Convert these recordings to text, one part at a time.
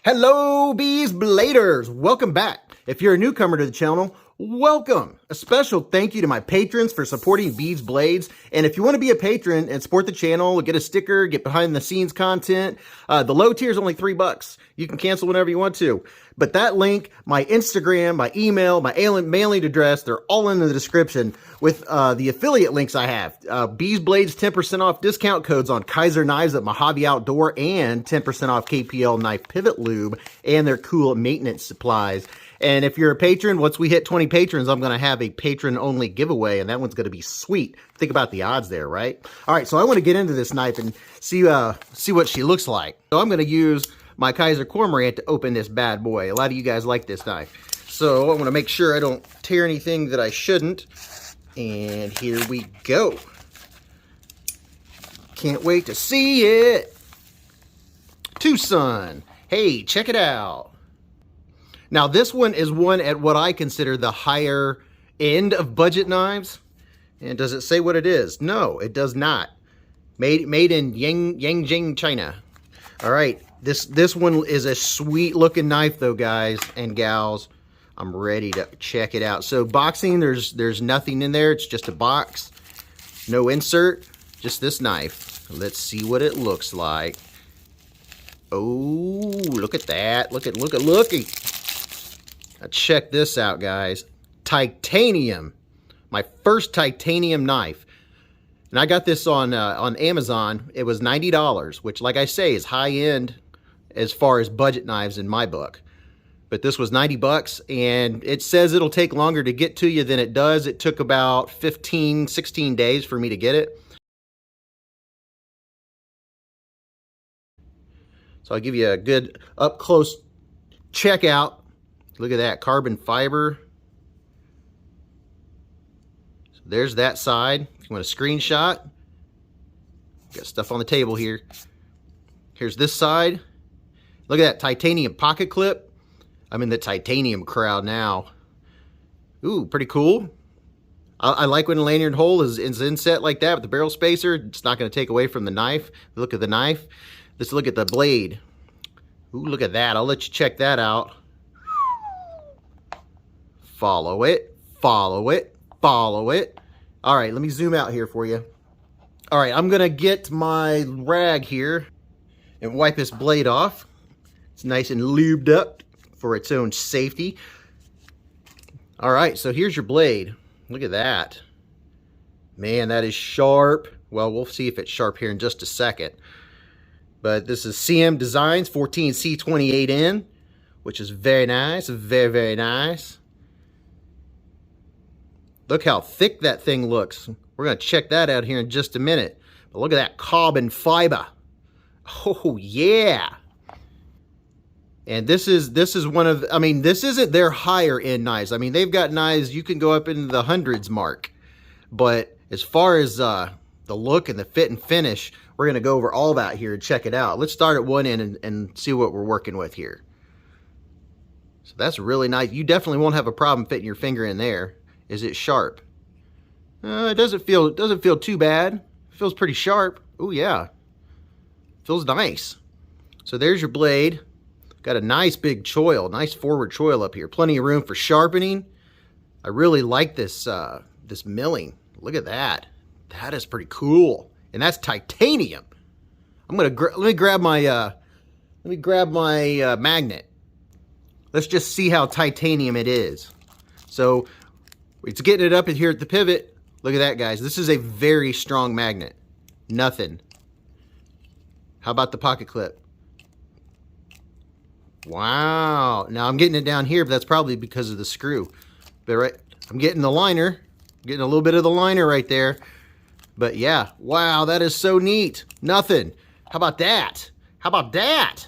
Hello, Beez Bladers! Welcome back. If you're a newcomer to the channel, welcome. A special thank you to my patrons for supporting Beez Blades. And if you want to be a patron and support the channel, get a sticker, get behind the scenes content, the low tier is only $3. You can cancel whenever you want to. But that link, my Instagram, my email, my mailing address, they're all in the description with the affiliate links I have. Beez Blades 10% off discount codes on Kaiser Knives at Mojave Outdoor and 10% off KPL Knife Pivot Lube and their cool maintenance supplies. And if you're a patron, once we hit 20 patrons, I'm going to have a patron-only giveaway, and that one's going to be sweet. Think about the odds there, right? All right, so I want to get into this knife and see what she looks like. So I'm going to use my Kaiser Cormorant to open this bad boy. A lot of you guys like this knife. So I want to make sure I don't tear anything that I shouldn't. And here we go. Can't wait to see it. TwoSun. Hey, check it out. Now, this one is one at what I consider the higher end of budget knives. And does it say what it is? No, it does not. Made in Yangjing, China. All right, this one is a sweet looking knife though, guys and gals. I'm ready to check it out. So boxing, there's nothing in there. It's just a box. No insert, just this knife. Let's see what it looks like. Oh, look at that. Look at. Now check this out, guys. Titanium. My first titanium knife. And I got this on Amazon. It was $90, which, like I say, is high end as far as budget knives in my book. But this was 90 bucks, and it says it'll take longer to get to you than it does. It took about 15, 16 days for me to get it. So I'll give you a good up-close check out. Look at that carbon fiber. So there's that side. If you want a screenshot, got stuff on the table here. Here's this side. Look at that titanium pocket clip. I'm in the titanium crowd now. Ooh, pretty cool. I like when a lanyard hole is inset like that with the barrel spacer. It's not going to take away from the knife. Look at the knife. Let's look at the blade. Ooh, look at that. I'll let you check that out. Follow it, follow it, follow it. All right, let me zoom out here for you. All right, I'm gonna get my rag here and wipe this blade off. It's nice and lubed up for its own safety. All right, so here's your blade. Look at that. Man, that is sharp. Well, we'll see if it's sharp here in just a second. But this is CM Designs 14C28N, which is very nice, very, very nice. Look how thick that thing looks. We're going to check that out here in just a minute. But look at that carbon fiber. Oh, yeah. And this is one of, I mean, this isn't their higher end knives. I mean, they've got knives you can go up into the hundreds mark. But as far as the look and the fit and finish, we're going to go over all that here and check it out. Let's start at one end and see what we're working with here. So that's really nice. You definitely won't have a problem fitting your finger in there. Is it sharp? It doesn't feel too bad. It feels pretty sharp. Oh yeah, feels nice. So there's your blade. Got a nice big choil, nice forward choil up here. Plenty of room for sharpening. I really like this this milling. Look at that. That is pretty cool. And that's titanium. I'm gonna let me grab my magnet. Let's just see how titanium it is. So it's getting it up in here at the pivot. Look at that, guys. This is a very strong magnet. Nothing. How about the pocket clip? Wow. Now I'm getting it down here, but that's probably because of the screw. But right, I'm getting the liner. Getting a little bit of the liner right there. But yeah, wow, that is so neat. Nothing. How about that? How about that?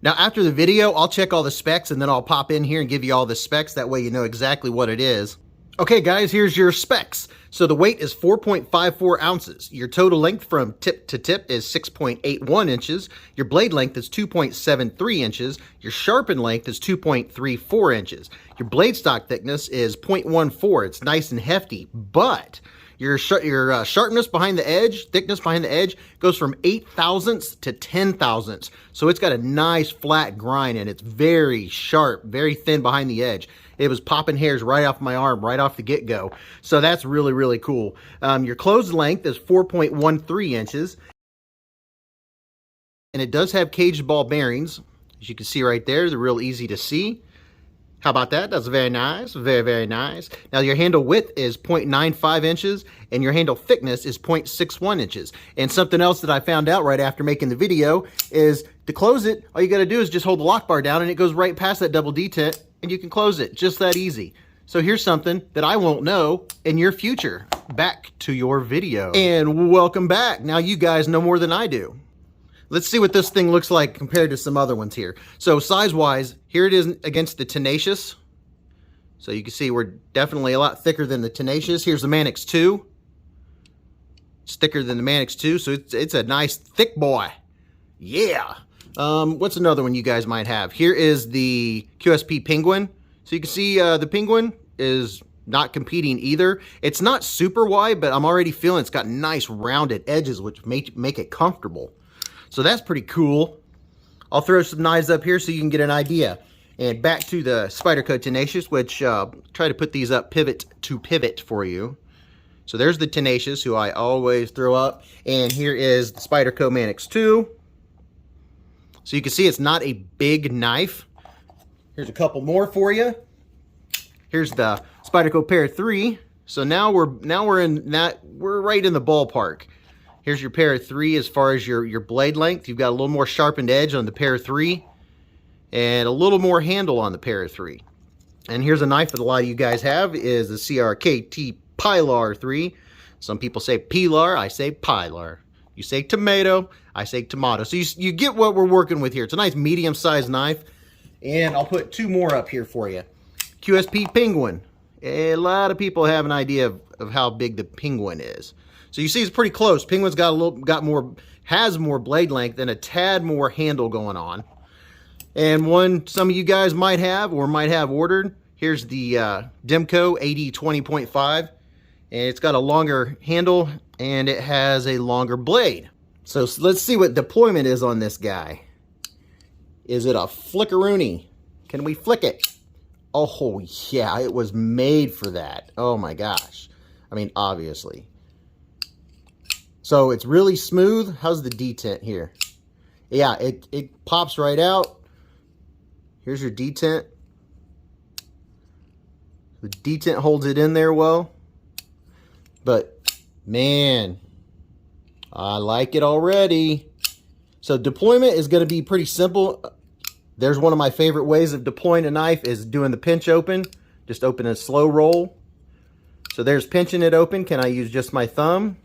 Now, after the video, I'll check all the specs and then I'll pop in here and give you all the specs. That way you know exactly what it is. Okay, guys, here's your specs. So the weight is 4.54 ounces. Your total length from tip to tip is 6.81 inches. Your blade length is 2.73 inches. Your sharpen length is 2.34 inches. Your blade stock thickness is 0.14. It's nice and hefty, but Your sharpness behind the edge, thickness behind the edge, goes from 0.008 to 0.010. So it's got a nice flat grind, and it's very sharp, very thin behind the edge. It was popping hairs right off my arm, right off the get-go. So that's really, really cool. Your closed length is 4.13 inches. And it does have caged ball bearings. As you can see right there, they're real easy to see. How about that? That's very nice. Very, very nice. Now your handle width is 0.95 inches and your handle thickness is 0.61 inches. And something else that I found out right after making the video is to close it, all you got to do is just hold the lock bar down and it goes right past that double detent and you can close it. Just that easy. So here's something that I won't know in your future. Back to your video. And welcome back. Now you guys know more than I do. Let's see what this thing looks like compared to some other ones here. So size-wise, here it is against the Tenacious. So you can see we're definitely a lot thicker than the Tenacious. Here's the Manix 2. It's thicker than the Manix 2, so it's a nice thick boy. Yeah. What's another one you guys might have? Here is the Qsp Penguin. So you can see the Penguin is not competing either. It's not super wide, but I'm already feeling it's got nice rounded edges, which make it comfortable. So that's pretty cool. I'll throw some knives up here so you can get an idea. And back to the Spyderco Tenacious, which try to put these up pivot to pivot for you. So there's the Tenacious, who I always throw up. And here is the Spyderco Manix 2. So you can see it's not a big knife. Here's a couple more for you. Here's the Spyderco Pair 3. So now we're right in the ballpark. Here's your Pair 3 as far as your blade length. You've got a little more sharpened edge on the Pair 3 and a little more handle on the Pair 3. And here's a knife that a lot of you guys have is the CRKT Pilar 3. Some people say Pilar, I say Pilar. You say tomato, I say tomato. So you get what we're working with here. It's a nice medium-sized knife. And I'll put two more up here for you. Qsp Penguin. A lot of people have an idea of how big the Penguin is. So you see it's pretty close. Penguin's has more blade length and a tad more handle going on. And one some of you guys might have ordered. Here's the Demco AD 20.5. And it's got a longer handle and it has a longer blade. So let's see what deployment is on this guy. Is it a flickaroony? Can we flick it? Oh yeah, it was made for that. Oh my gosh. I mean, obviously. So it's really smooth. How's the detent here? Yeah, it pops right out. Here's your detent. The detent holds it in there well. But man, I like it already. So deployment is going to be pretty simple. There's one of my favorite ways of deploying a knife is doing the pinch open. Just open a slow roll. So there's pinching it open. Can I use just my thumb?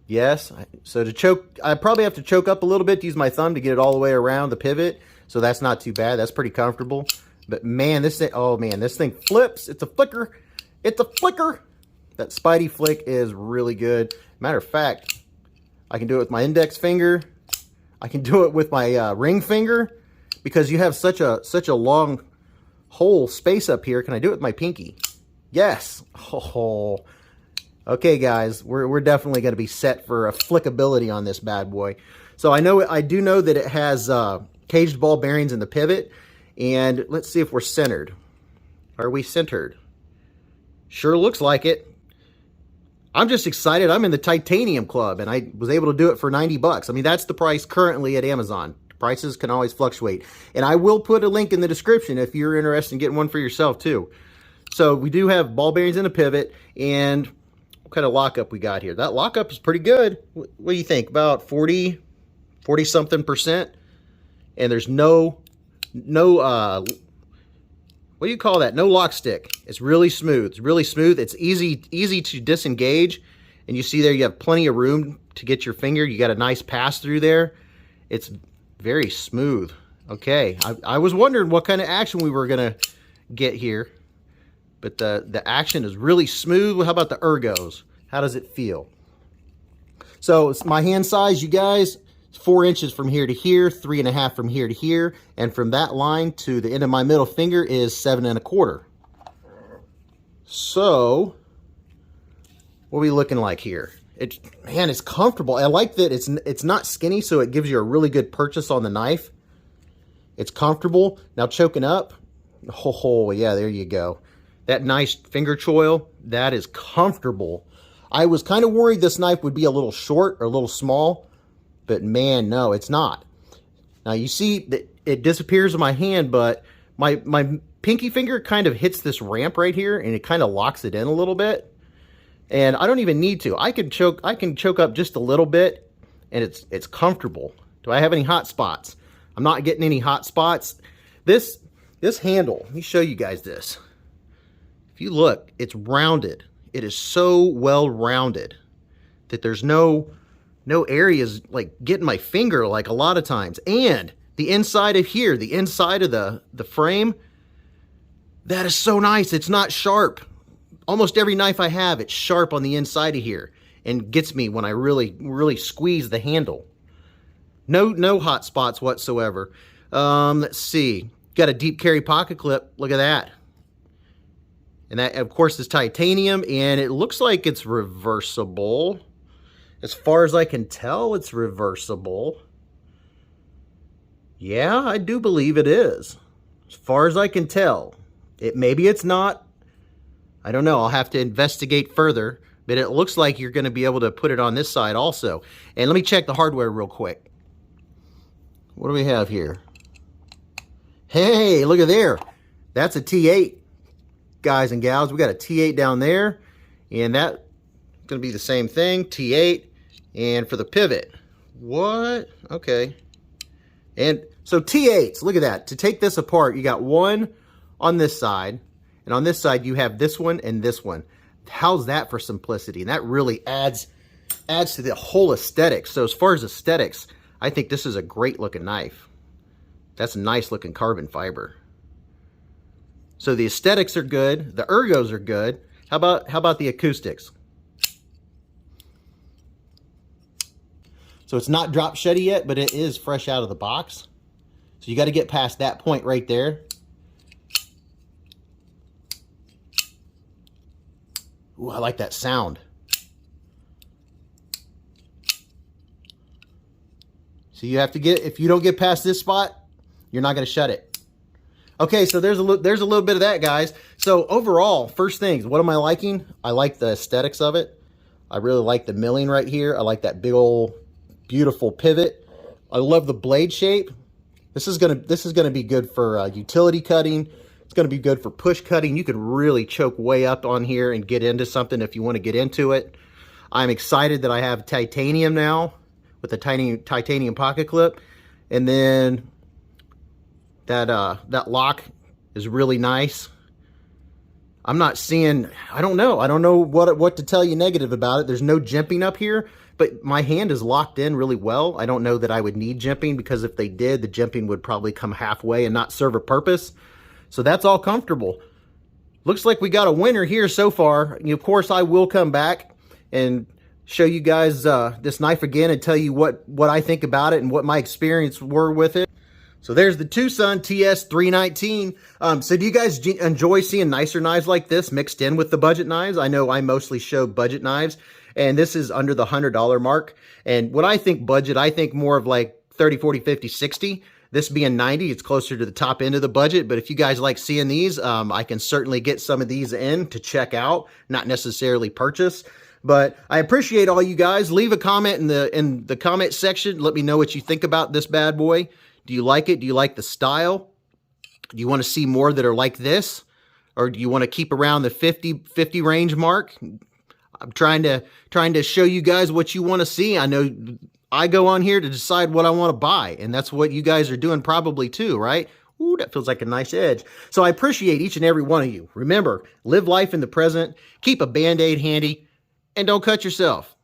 Yes. So to choke, I probably have to choke up a little bit to use my thumb to get it all the way around the pivot. So that's not too bad. That's pretty comfortable. But man, this thing, oh man, this thing flips. It's a flicker. It's a flicker. That Spidey flick is really good. Matter of fact, I can do it with my index finger. I can do it with my ring finger because you have such a long hole space up here. Can I do it with my pinky? Yes. Oh. Okay, guys, we're definitely going to be set for a flickability on this bad boy. So I do know that it has caged ball bearings in the pivot, and let's see if we're centered. Are we centered? Sure looks like it. I'm just excited. I'm in the titanium club, and I was able to do it for 90 bucks. I mean, that's the price currently at Amazon. Prices can always fluctuate, and I will put a link in the description if you're interested in getting one for yourself too. So we do have ball bearings in a pivot, and what kind of lockup we got here? That lockup is pretty good. What do you think? About 40 something percent. And there's no what do you call that? No lock stick. It's really smooth. It's really smooth. It's easy to disengage. And you see there you have plenty of room to get your finger. You got a nice pass through there. It's very smooth. Okay. I was wondering what kind of action we were gonna get here. But the action is really smooth. How about the ergos? How does it feel? So it's my hand size, you guys, 4 inches from here to here, 3.5 from here to here, and from that line to the end of my middle finger is 7 1/4. So What are we looking like here? Man, it's comfortable. I like that it's not skinny, so it gives you a really good purchase on the knife. It's comfortable. Now choking up. Oh, yeah, there you go. That nice finger choil, that is comfortable. I was kind of worried this knife would be a little short or a little small, but man, no, it's not. Now you see that it disappears in my hand, but my pinky finger kind of hits this ramp right here, and it kind of locks it in a little bit. And I don't even need to. I can choke up just a little bit, and it's comfortable. Do I have any hot spots? I'm not getting any hot spots. This handle, let me show you guys this. If you look, it's rounded. It is so well rounded that there's no areas like getting my finger like a lot of times. And the inside of here, the inside of the frame, that is so nice. It's not sharp. Almost every knife I have, it's sharp on the inside of here and gets me when I really squeeze the handle. No hot spots whatsoever. Let's see. Got a deep carry pocket clip. Look at that. And that, of course, is titanium, and it looks like it's reversible. As far as I can tell, it's reversible. Yeah, I do believe it is. As far as I can tell. Maybe it's not. I don't know. I'll have to investigate further. But it looks like you're going to be able to put it on this side also. And let me check the hardware real quick. What do we have here? Hey, look at there. That's a T8, guys and gals. We got a T8 down there. And that's going to be the same thing. T8. And for the pivot. What? Okay. And so T8s, look at that. To take this apart, you got one on this side. And on this side, you have this one and this one. How's that for simplicity? And that really adds to the whole aesthetic. So as far as aesthetics, I think this is a great looking knife. That's a nice looking carbon fiber. So the aesthetics are good. The ergos are good. How about the acoustics? So it's not drop shutty yet, but it is fresh out of the box. So you got to get past that point right there. Ooh, I like that sound. So you have to if you don't get past this spot, you're not going to shut it. Okay, so there's a little bit of that, guys. So overall, first things, what am I liking? I like the aesthetics of it. I really like the milling right here. I like that big old beautiful pivot. I love the blade shape. This is gonna be good for utility cutting. It's going to be good for push cutting. You can really choke way up on here and get into something if you want to get into it. I'm excited that I have titanium now with the titanium pocket clip. And then that lock is really nice. I'm not seeing, I don't know what to tell you negative about it. There's no jimping up here, but my hand is locked in really well. I don't know that I would need jimping, because if they did, the jimping would probably come halfway and not serve a purpose. So that's all comfortable. Looks like we got a winner here so far. Of course, I will come back and show you guys this knife again and tell you what I think about it and what my experience were with it. So there's the TwoSun TS319. So do you guys enjoy seeing nicer knives like this mixed in with the budget knives? I know I mostly show budget knives, and this is under the $100 mark. And when I think budget, I think more of like 30, 40, 50, 60. This being 90, it's closer to the top end of the budget. But if you guys like seeing these, I can certainly get some of these in to check out, not necessarily purchase. But I appreciate all you guys. Leave a comment in the comment section. Let me know what you think about this bad boy. Do you like it? Do you like the style? Do you want to see more that are like this? Or do you want to keep around the 50 range mark? I'm trying to show you guys what you want to see. I know I go on here to decide what I want to buy, and that's what you guys are doing probably too, right? Ooh, that feels like a nice edge. So I appreciate each and every one of you. Remember, live life in the present, keep a Band-Aid handy, and don't cut yourself.